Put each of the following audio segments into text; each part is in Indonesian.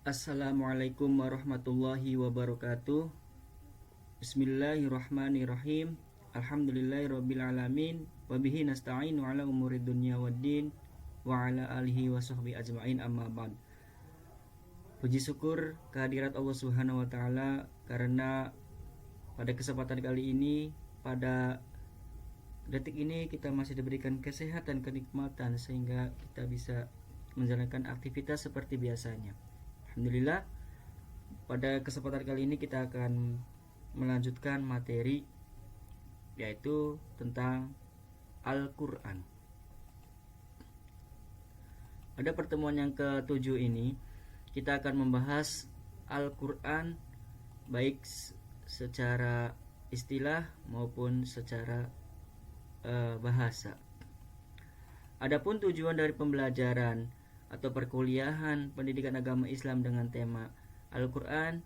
Assalamualaikum warahmatullahi wabarakatuh. Bismillahirrahmanirrahim. Alhamdulillahirabbil alamin. Wabihi nasta'inu ala umuri dunya waddin wa ala alihi wa sahbihi ajma'in, amma ba'd. Puji syukur kehadirat Allah Subhanahu wa taala karena pada kesempatan kali ini, pada detik ini kita masih diberikan kesehatan, kenikmatan sehingga kita bisa menjalankan aktivitas seperti biasanya. Alhamdulillah, pada kesempatan kali ini kita akan melanjutkan materi yaitu tentang Al-Quran. Pada pertemuan yang ke-7 ini kita akan membahas Al-Quran baik secara istilah maupun secara bahasa. Adapun tujuan dari pembelajaran atau perkuliahan pendidikan agama Islam dengan tema Al-Quran,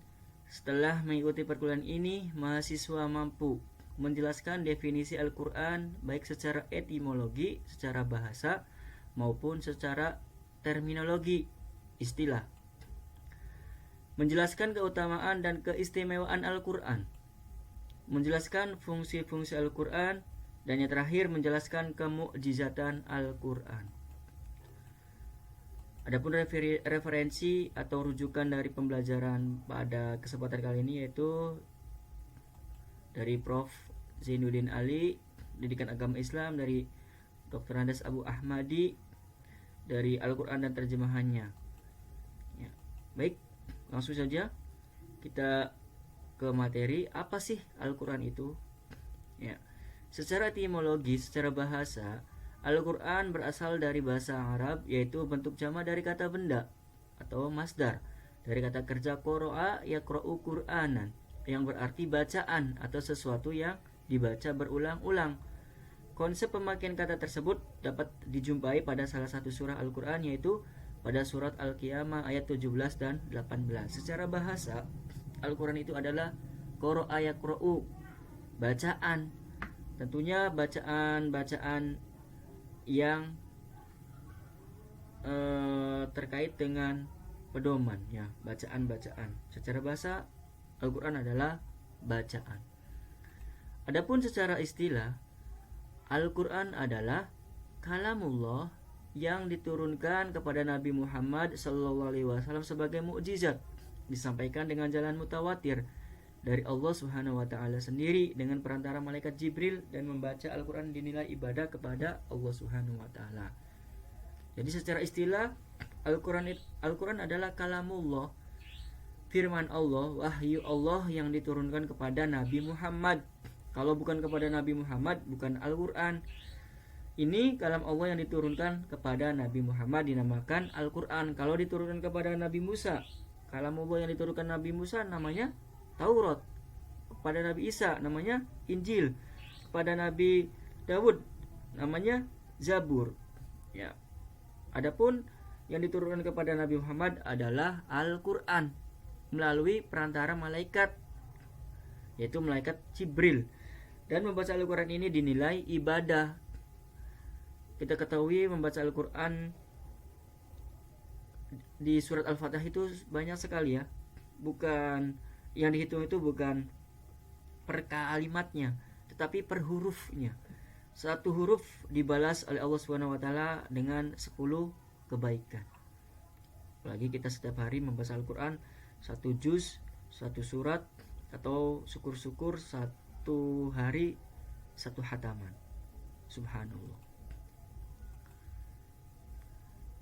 setelah mengikuti perkuliahan ini, mahasiswa mampu menjelaskan definisi Al-Quran baik secara etimologi, secara bahasa, maupun secara terminologi, istilah. Menjelaskan keutamaan dan keistimewaan Al-Quran, menjelaskan fungsi-fungsi Al-Quran, dan yang terakhir menjelaskan kemukjizatan Al-Quran. Adapun referensi atau rujukan dari pembelajaran pada kesempatan kali ini yaitu dari Prof. Zainuddin Ali, Pendidikan Agama Islam, dari Dr. Andes Abu Ahmadi, dari Al-Quran dan terjemahannya. Ya. Baik, langsung saja kita ke materi. Apa sih Al-Quran itu? Ya. Secara etimologi, secara bahasa, Al-Quran berasal dari bahasa Arab, yaitu bentuk jamak dari kata benda atau masdar, dari kata kerja qoro'a yaqra'u Qur'anan, yang berarti bacaan atau sesuatu yang dibaca berulang-ulang. Konsep pemakaian kata tersebut dapat dijumpai pada salah satu surah Al-Quran, yaitu pada surat Al-Qiyamah ayat 17 dan 18. Secara bahasa, Al-Quran itu adalah qoro'a yaqra'u, bacaan. Tentunya bacaan-bacaan yang terkait dengan pedoman, ya, bacaan-bacaan. Secara bahasa, Al-Quran adalah bacaan. Adapun secara istilah, Al-Quran adalah kalamullah yang diturunkan kepada Nabi Muhammad SAW sebagai mukjizat, disampaikan dengan jalan mutawatir dari Allah Subhanahu wa taala sendiri dengan perantara malaikat Jibril, dan membaca Al-Quran dinilai ibadah kepada Allah Subhanahu wa taala. Jadi secara istilah, Al-Quran adalah kalamullah, firman Allah, wahyu Allah yang diturunkan kepada Nabi Muhammad. Kalau bukan kepada Nabi Muhammad, bukan Al-Quran. Ini kalam Allah yang diturunkan kepada Nabi Muhammad dinamakan Al-Quran. Kalau diturunkan kepada Nabi Musa, kalam Allah yang diturunkan Nabi Musa namanya Taurat. Kepada Nabi Isa namanya Injil. Kepada Nabi Dawud namanya Zabur. Ya. Adapun yang diturunkan kepada Nabi Muhammad adalah Al-Quran melalui perantara malaikat, yaitu malaikat Jibril. Dan membaca Al-Quran ini dinilai ibadah. Kita ketahui membaca Al-Quran di surat Al-Fatihah itu banyak sekali, ya. Bukan yang dihitung itu bukan per kalimatnya, tetapi per hurufnya. Satu huruf dibalas oleh Allah Subhanahu wa taala dengan 10 kebaikan. Apalagi kita setiap hari membaca Al-Quran, satu juz, satu surat, atau syukur-syukur satu hari satu hataman. Subhanallah.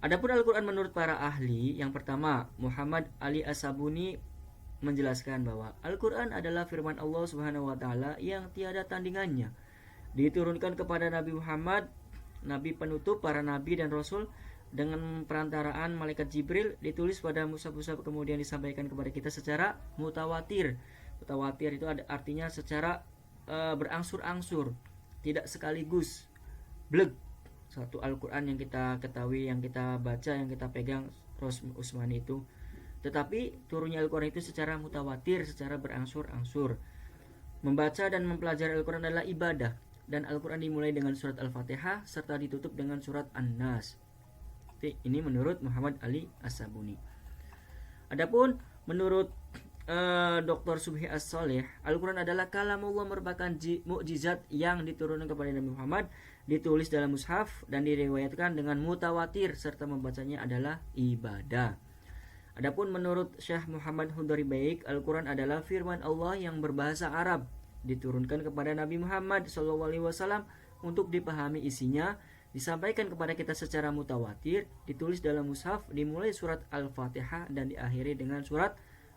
Adapun Al-Quran menurut para ahli, yang pertama, Muhammad Ali As-Sabuni menjelaskan bahwa Al-Quran adalah firman Allah Subhanahu wa taala yang tiada tandingannya, diturunkan kepada Nabi Muhammad, nabi penutup para nabi dan rasul, dengan perantaraan malaikat Jibril, ditulis pada mushaf-mushaf, kemudian disampaikan kepada kita secara mutawatir. Mutawatir itu artinya secara berangsur-angsur, tidak sekaligus bleg. Satu Al-Quran yang kita ketahui, yang kita baca, yang kita pegang Ros Usmani itu, tetapi turunnya Al-Quran itu secara mutawatir, secara berangsur-angsur. Membaca dan mempelajari Al-Quran adalah ibadah, dan Al-Quran dimulai dengan surat Al-Fatihah serta ditutup dengan surat An-Nas. Ini menurut Muhammad Ali As-Sabuni. Adapun menurut Dr. Subhi As-Soleh, Al-Quran adalah kalamullah, merupakan mukjizat yang diturunkan kepada Nabi Muhammad, ditulis dalam mushaf dan diriwayatkan dengan mutawatir, serta membacanya adalah ibadah. Adapun menurut Syekh Muhammad Hudari Baik, Al-Quran adalah firman Allah yang berbahasa Arab, diturunkan kepada Nabi Muhammad SAW untuk dipahami isinya, disampaikan kepada kita secara mutawatir, ditulis dalam mushaf, dimulai surat Al-Fatihah dan diakhiri dengan surat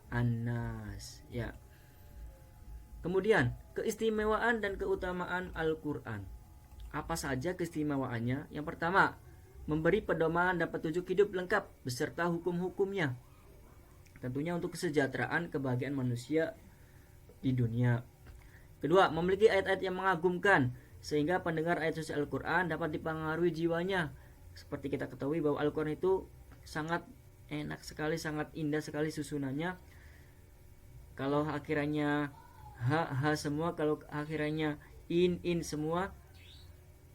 An-Nas. Ya. Kemudian, keistimewaan dan keutamaan Al-Quran. Apa saja keistimewaannya? Yang pertama, memberi pedoman dan petunjuk hidup lengkap beserta hukum-hukumnya. Tentunya untuk kesejahteraan kebahagiaan manusia di dunia. Kedua, memiliki ayat-ayat yang mengagumkan sehingga pendengar ayat suci Al-Quran dapat dipengaruhi jiwanya. Seperti kita ketahui bahwa Al-Quran itu sangat enak sekali, sangat indah sekali susunannya. Kalau akhirnya ha semua, kalau akhirnya in semua,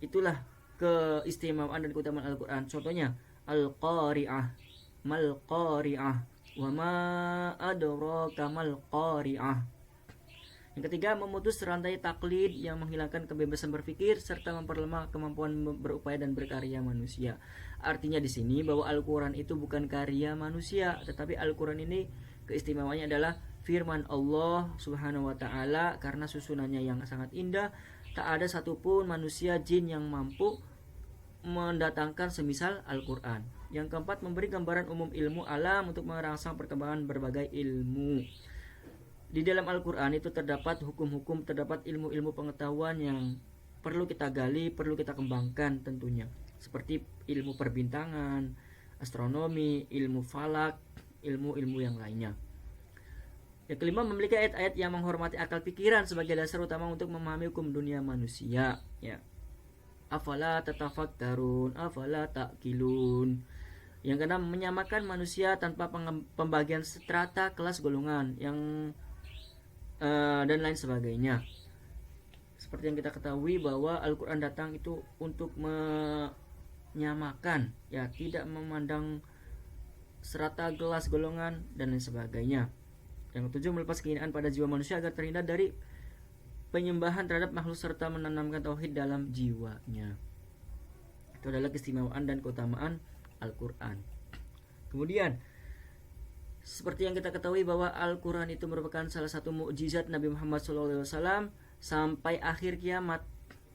itulah keistimewaan dan keutamaan Al-Quran. Contohnya Al-Qari'ah, mal Qari'ah, wa ma adraka mal Qari'ah. Yang ketiga, memutus rantai taklid yang menghilangkan kebebasan berpikir serta memperlemah kemampuan berupaya dan berkarya manusia. Artinya di sini bahwa Al-Quran itu bukan karya manusia, tetapi Al-Quran ini keistimewaannya adalah firman Allah Subhanahu wa taala, karena susunannya yang sangat indah. Tak ada satupun manusia, jin yang mampu mendatangkan semisal Al-Quran. Yang keempat, memberi gambaran umum ilmu alam untuk merangsang perkembangan berbagai ilmu. Di dalam Al-Quran itu terdapat hukum-hukum, terdapat ilmu-ilmu pengetahuan yang perlu kita gali, perlu kita kembangkan tentunya. Seperti ilmu perbintangan, astronomi, ilmu falak, ilmu-ilmu yang lainnya. Yang kelima, memiliki ayat-ayat yang menghormati akal pikiran sebagai dasar utama untuk memahami hukum dunia manusia. Ya. Afala tatafakkarun, afala ta'qilun. Yang keenam, menyamakan manusia tanpa pembagian strata, kelas, golongan, dan lain sebagainya. Seperti yang kita ketahui bahwa Al-Quran datang itu untuk menyamakan, ya, tidak memandang strata, kelas, golongan, dan lain sebagainya. Yang ketujuh, melepas kehinaan pada jiwa manusia agar terhindar dari penyembahan terhadap makhluk serta menanamkan tauhid dalam jiwanya. Itu adalah keistimewaan dan keutamaan Al-Quran. Kemudian, seperti yang kita ketahui bahwa Al-Quran itu merupakan salah satu mukjizat Nabi Muhammad SAW sampai akhir kiamat.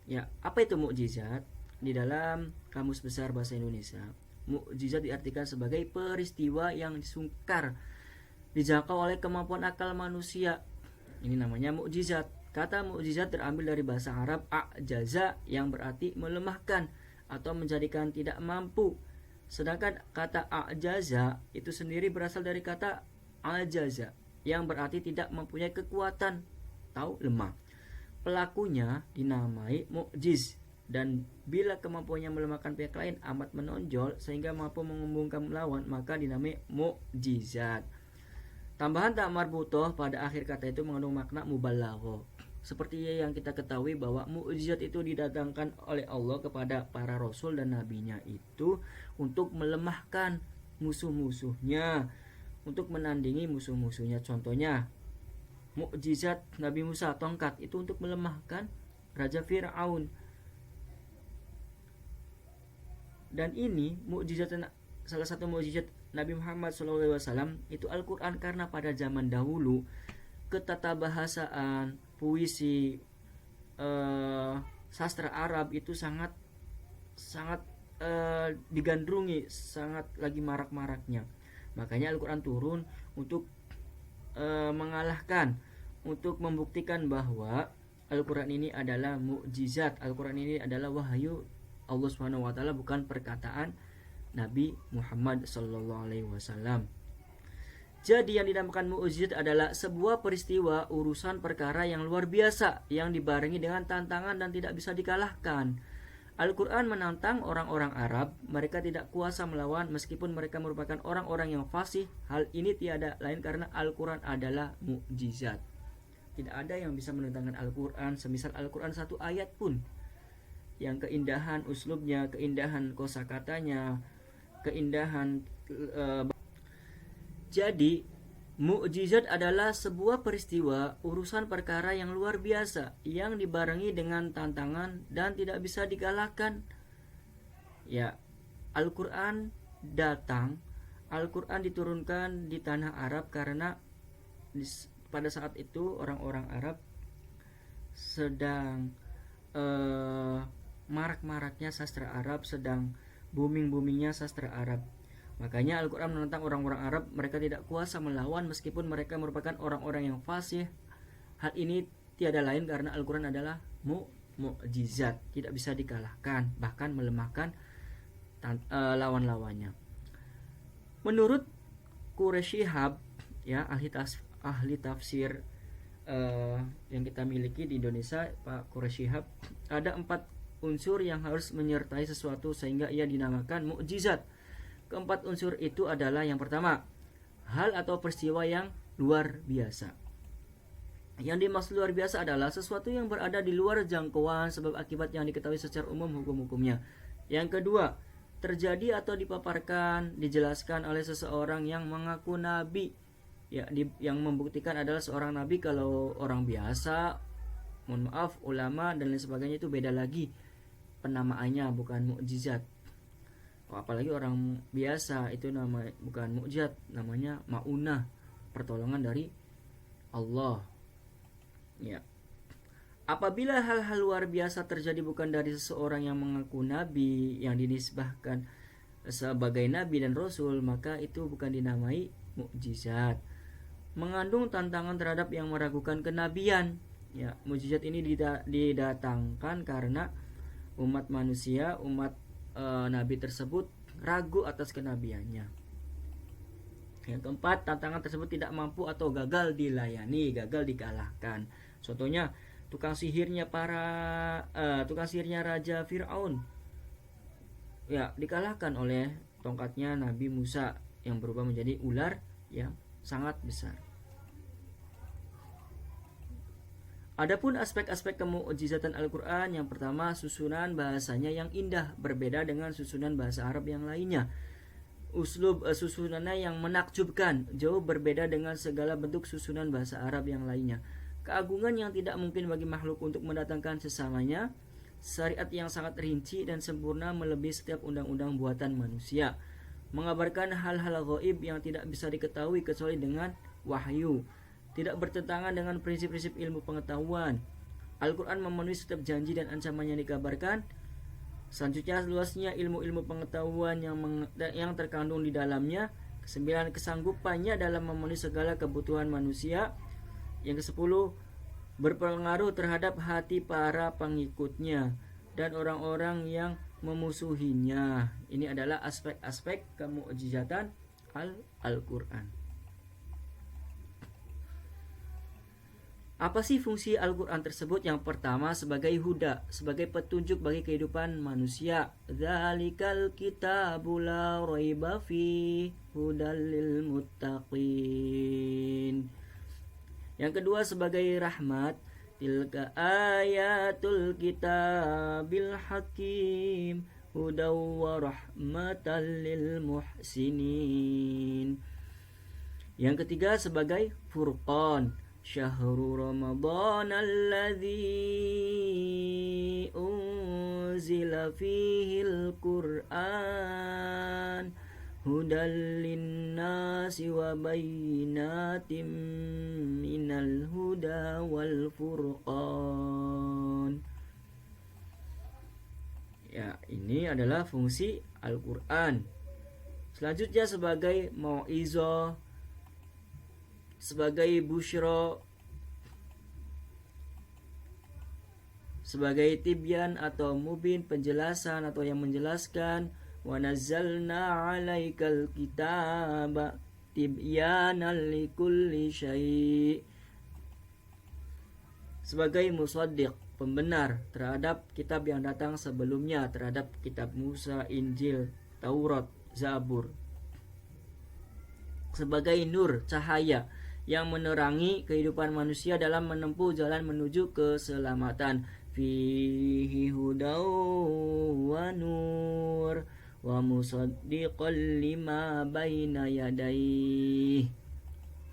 Ya, apa itu mukjizat? Di dalam Kamus Besar Bahasa Indonesia, mukjizat diartikan sebagai peristiwa yang sungkar dijangkau oleh kemampuan akal manusia. Ini namanya mukjizat. Kata mukjizat terambil dari bahasa Arab a'jaza, yang berarti melemahkan atau menjadikan tidak mampu. Sedangkan kata a'jaza itu sendiri berasal dari kata ajaza, yang berarti tidak mempunyai kekuatan atau lemah. Pelakunya dinamai mukjiz, dan bila kemampuannya melemahkan pihak lain amat menonjol sehingga mampu mengumbungkan melawan, maka dinamai mukjizat. Tambahan tak marbutoh pada akhir kata itu mengandung makna mubalaghoh. Seperti yang kita ketahui bahwa mukjizat itu didatangkan oleh Allah kepada para rasul dan nabinya itu untuk melemahkan musuh-musuhnya, untuk menandingi musuh-musuhnya. Contohnya mukjizat Nabi Musa, tongkat, itu untuk melemahkan Raja Fir'aun. Dan ini mukjizat, salah satu mukjizat Nabi Muhammad SAW itu Al-Quran, karena pada zaman dahulu ketatabahasaan, puisi, sastra Arab itu sangat digandrungi, sangat lagi marak-maraknya. Makanya Al-Quran turun untuk mengalahkan, untuk membuktikan bahwa Al-Quran ini adalah mukjizat, Al-Quran ini adalah wahyu Allah Subhanahu wa taala, bukan perkataan Nabi Muhammad SAW. Jadi yang dinamakan mukjizat adalah sebuah peristiwa, urusan, perkara yang luar biasa yang dibarengi dengan tantangan dan tidak bisa dikalahkan. Al-Quran menantang orang-orang Arab, mereka tidak kuasa melawan meskipun mereka merupakan orang-orang yang fasih. Hal ini tiada lain karena Al-Quran adalah mukjizat. Tidak ada yang bisa menentangkan Al-Quran, semisal Al-Quran satu ayat pun, yang keindahan uslubnya, keindahan kosakatanya, keindahan Jadi, mukjizat adalah sebuah peristiwa urusan perkara yang luar biasa yang dibarengi dengan tantangan dan tidak bisa dikalahkan. Ya, Al-Qur'an datang, Al-Qur'an diturunkan di tanah Arab karena pada saat itu orang-orang Arab sedang marak-maraknya sastra Arab, sedang booming-boomingnya sastra Arab. Makanya Al-Quran menentang orang-orang Arab, mereka tidak kuasa melawan meskipun mereka merupakan orang-orang yang fasih. Hal ini tiada lain karena Al-Quran adalah mukjizat, tidak bisa dikalahkan, bahkan melemahkan lawan-lawannya. Menurut Quraisy Shihab, ya, ahli tafsir yang kita miliki di Indonesia, Pak Quraisy Shihab, ada 4 unsur yang harus menyertai sesuatu sehingga ia dinamakan mukjizat. Keempat unsur itu adalah yang pertama, hal atau peristiwa yang luar biasa. Yang dimaksud luar biasa adalah sesuatu yang berada di luar jangkauan sebab akibat yang diketahui secara umum hukum-hukumnya. Yang kedua, terjadi atau dipaparkan, dijelaskan oleh seseorang yang mengaku nabi. Ya, yang membuktikan adalah seorang nabi. Kalau orang biasa, mohon maaf, ulama dan lain sebagainya itu beda lagi penamaannya, bukan mukjizat. Apalagi orang biasa itu nama bukan mukjizat, namanya maunah, pertolongan dari Allah. Ya. Apabila hal-hal luar biasa terjadi bukan dari seseorang yang mengaku nabi, yang dinisbahkan sebagai nabi dan rasul, maka itu bukan dinamai mukjizat. Mengandung tantangan terhadap yang meragukan kenabian. Ya, mukjizat ini didatangkan karena umat manusia, umat nabi tersebut ragu atas kenabiannya. Yang keempat, tantangan tersebut tidak mampu atau gagal dilayani, gagal dikalahkan. Contohnya, tukang sihirnya Raja Fir'aun, ya, dikalahkan oleh tongkatnya Nabi Musa yang berubah menjadi ular yang sangat besar. Adapun aspek-aspek kemukjizatan Al-Quran, yang pertama, susunan bahasanya yang indah, berbeda dengan susunan bahasa Arab yang lainnya. Uslub susunannya yang menakjubkan, jauh berbeda dengan segala bentuk susunan bahasa Arab yang lainnya. Keagungan yang tidak mungkin bagi makhluk untuk mendatangkan sesamanya. Syariat yang sangat rinci dan sempurna melebihi setiap undang-undang buatan manusia. Mengabarkan hal-hal gaib yang tidak bisa diketahui kecuali dengan wahyu. Tidak bertentangan dengan prinsip-prinsip ilmu pengetahuan. Al-Quran memenuhi setiap janji dan ancaman yang dikabarkan. Selanjutnya, luasnya ilmu-ilmu pengetahuan yang terkandung di dalamnya. Kesembilan, kesanggupannya dalam memenuhi segala kebutuhan manusia. Yang ke-10, berpengaruh terhadap hati para pengikutnya dan orang-orang yang memusuhinya. Ini adalah aspek-aspek kemukjizatan Al-Quran. Apa sih fungsi Al-Quran tersebut? Yang pertama, sebagai huda, sebagai petunjuk bagi kehidupan manusia. Dzalikal kitabu la raiba fi hudal lil muttaqin. Yang kedua, sebagai rahmat. Tilka ayatul kitabil hakim hudaw wa rahmatan lil muhsinin. Yang ketiga, sebagai furqan. Syahrul Ramadan alladzi unzila fihil Qur'an hudal linnasi wa bayyinatin minal huda wal furqan. Ya, ini adalah fungsi Al-Qur'an. Selanjutnya, sebagai mau'izah, sebagai busyra, sebagai tibyan atau mubin, penjelasan atau yang menjelaskan. Wa nazzalna 'alaikal kitaba tibyanan likulli syai', sebagai musaddiq, pembenar terhadap kitab yang datang sebelumnya, terhadap kitab Musa, Injil, Taurat, Zabur. Sebagai nur, cahaya yang menerangi kehidupan manusia dalam menempuh jalan menuju keselamatan. Fihi hudaw wa nur wa musaddiqan lima baina yadayhi.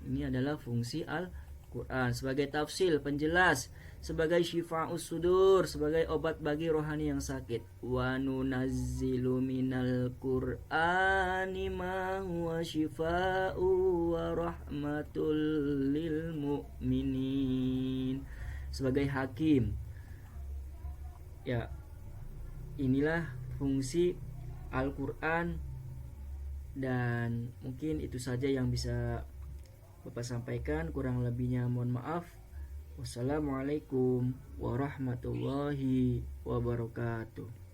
Ini adalah fungsi Al-Quran sebagai tafsil, penjelas, sebagai syifa'us sudur, sebagai obat bagi rohani yang sakit. Wa nunazzilu minal qur'ani ma huwa syifa'u wa rahmatul lil mu'minin. Sebagai hakim. Ya, inilah fungsi Al-Quran, dan mungkin itu saja yang bisa Bapak sampaikan. Kurang lebihnya mohon maaf. Wassalamualaikum warahmatullahi wabarakatuh.